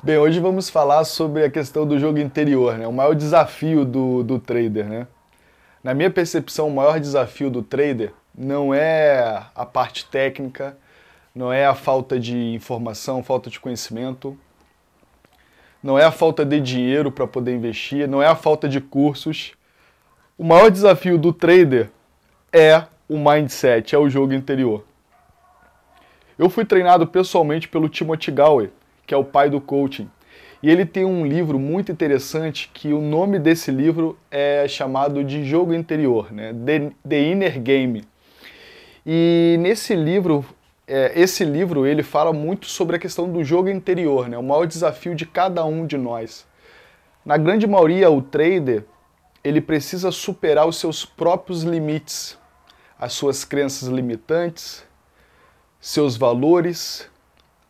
Bem, hoje vamos falar sobre a questão do jogo interior, né? O maior desafio do trader, né? Na minha percepção, o maior desafio do trader não é a parte técnica, não é a falta de informação, falta de conhecimento, não é a falta de dinheiro para poder investir, não é a falta de cursos. O maior desafio do trader é o mindset, é o jogo interior. Eu fui treinado pessoalmente pelo Timothy Gallwey, que é o pai do coaching. E ele tem um livro muito interessante, que o nome desse livro é chamado de Jogo Interior, né? The Inner Game. E nesse livro, esse livro ele fala muito sobre a questão do jogo interior, né? O maior desafio de cada um de nós. Na grande maioria, o trader ele precisa superar os seus próprios limites, as suas crenças limitantes, seus valores,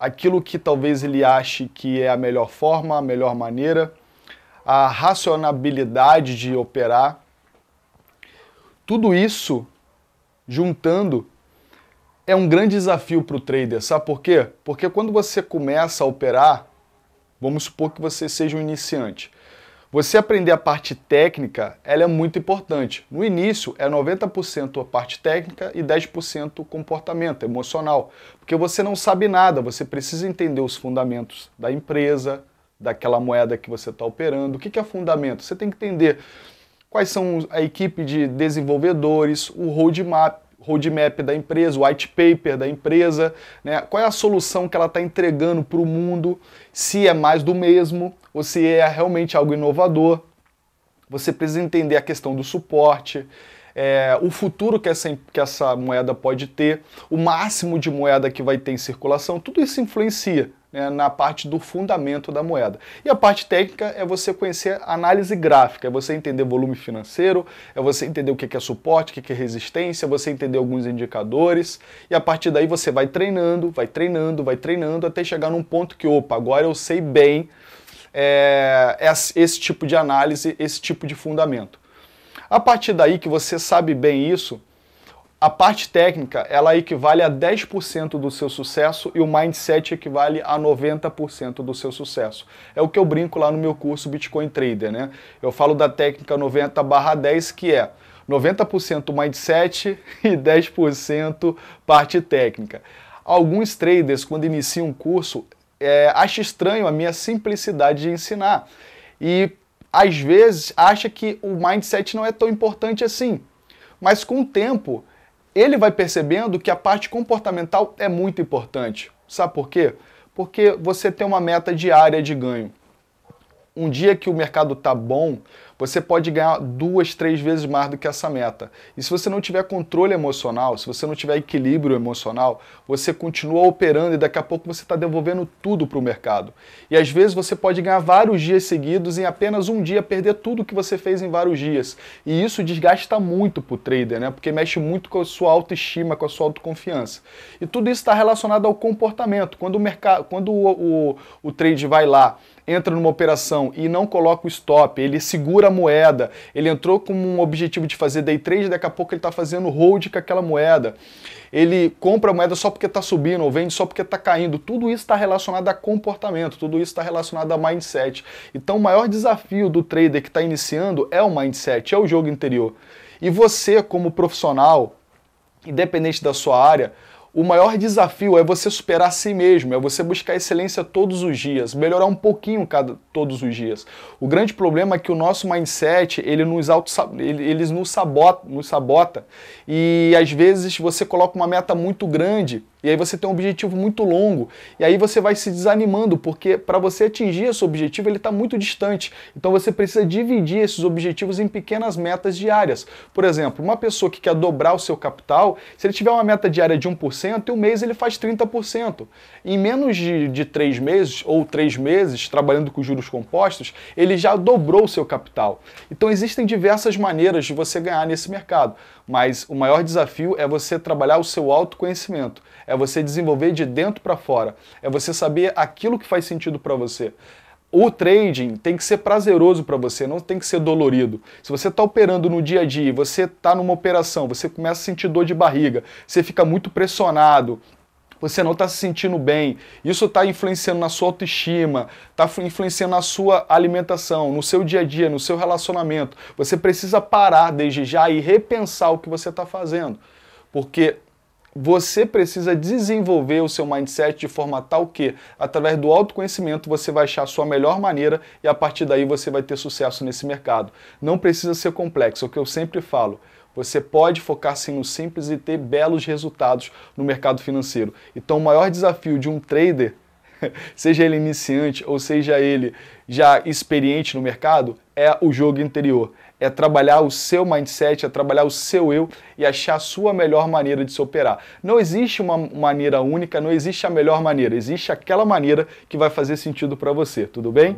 aquilo que talvez ele ache que é a melhor forma, a melhor maneira, a racionalidade de operar. Tudo isso, juntando, é um grande desafio para o trader. Sabe por quê? Porque quando você começa a operar, vamos supor que você seja um iniciante. Você aprender a parte técnica, ela é muito importante. No início, é 90% a parte técnica e 10% comportamento emocional. Porque você não sabe nada, você precisa entender os fundamentos da empresa, daquela moeda que você está operando. O que é fundamento? Você tem que entender quais são a equipe de desenvolvedores, o roadmap da empresa, o white paper da empresa, né? Qual é a solução que ela está entregando para o mundo, se é mais do mesmo, ou se é realmente algo inovador. Você precisa entender a questão do suporte, o futuro que essa moeda pode ter, o máximo de moeda que vai ter em circulação, tudo isso influencia, né, na parte do fundamento da moeda. E a parte técnica é você conhecer a análise gráfica, é você entender volume financeiro, é você entender o que é suporte, o que é resistência, é você entender alguns indicadores, e a partir daí você vai treinando, até chegar num ponto que, opa, agora eu sei bem esse tipo de análise, esse tipo de fundamento. A partir daí que você sabe bem isso, a parte técnica, ela equivale a 10% do seu sucesso e o mindset equivale a 90% do seu sucesso. É o que eu brinco lá no meu curso Bitcoin Trader, né? Eu falo da técnica 90/10, que é 90% mindset e 10% parte técnica. Alguns traders, quando iniciam um curso, acham estranho a minha simplicidade de ensinar. E, às vezes, acha que o mindset não é tão importante assim. Mas, com o tempo, ele vai percebendo que a parte comportamental é muito importante. Sabe por quê? Porque você tem uma meta diária de ganho. Um dia que o mercado está bom, você pode ganhar 2, 3 vezes mais do que essa meta. E se você não tiver controle emocional, se você não tiver equilíbrio emocional, você continua operando e daqui a pouco você está devolvendo tudo para o mercado. E às vezes você pode ganhar vários dias seguidos e em apenas um dia perder tudo que você fez em vários dias. E isso desgasta muito para o trader, né? Porque mexe muito com a sua autoestima, com a sua autoconfiança. E tudo isso está relacionado ao comportamento. Quando o trade vai lá, entra numa operação e não coloca o stop, ele segura a moeda, ele entrou com um objetivo de fazer day trade, daqui a pouco ele está fazendo hold com aquela moeda, ele compra a moeda só porque está subindo ou vende só porque está caindo, tudo isso está relacionado a comportamento, tudo isso está relacionado a mindset. Então o maior desafio do trader que está iniciando é o mindset, é o jogo interior. E você como profissional, independente da sua área, o maior desafio é você superar a si mesmo, é você buscar excelência todos os dias, melhorar um pouquinho todos os dias. O grande problema é que o nosso mindset, ele nos sabota e às vezes você coloca uma meta muito grande e aí você tem um objetivo muito longo e aí você vai se desanimando porque para você atingir esse objetivo ele está muito distante. Então você precisa dividir esses objetivos em pequenas metas diárias. Por exemplo, uma pessoa que quer dobrar o seu capital, se ele tiver uma meta diária de 1%, e um mês ele faz 30%. Em menos de 3 meses, ou 3 meses, trabalhando com juros compostos, ele já dobrou o seu capital. Então existem diversas maneiras de você ganhar nesse mercado, mas o maior desafio é você trabalhar o seu autoconhecimento, é você desenvolver de dentro para fora, é você saber aquilo que faz sentido para você. O trading tem que ser prazeroso para você, não tem que ser dolorido. Se você está operando no dia a dia, você está numa operação, você começa a sentir dor de barriga, você fica muito pressionado, você não está se sentindo bem, isso está influenciando na sua autoestima, está influenciando na sua alimentação, no seu dia a dia, no seu relacionamento. Você precisa parar desde já e repensar o que você está fazendo, porque você precisa desenvolver o seu mindset de forma tal que, através do autoconhecimento, você vai achar a sua melhor maneira e a partir daí você vai ter sucesso nesse mercado. Não precisa ser complexo, é o que eu sempre falo. Você pode focar sim no simples e ter belos resultados no mercado financeiro. Então o maior desafio de um trader, seja ele iniciante ou seja ele já experiente no mercado, é o jogo interior. É trabalhar o seu mindset, é trabalhar o seu eu e achar a sua melhor maneira de se operar. Não existe uma maneira única, não existe a melhor maneira, existe aquela maneira que vai fazer sentido para você, tudo bem?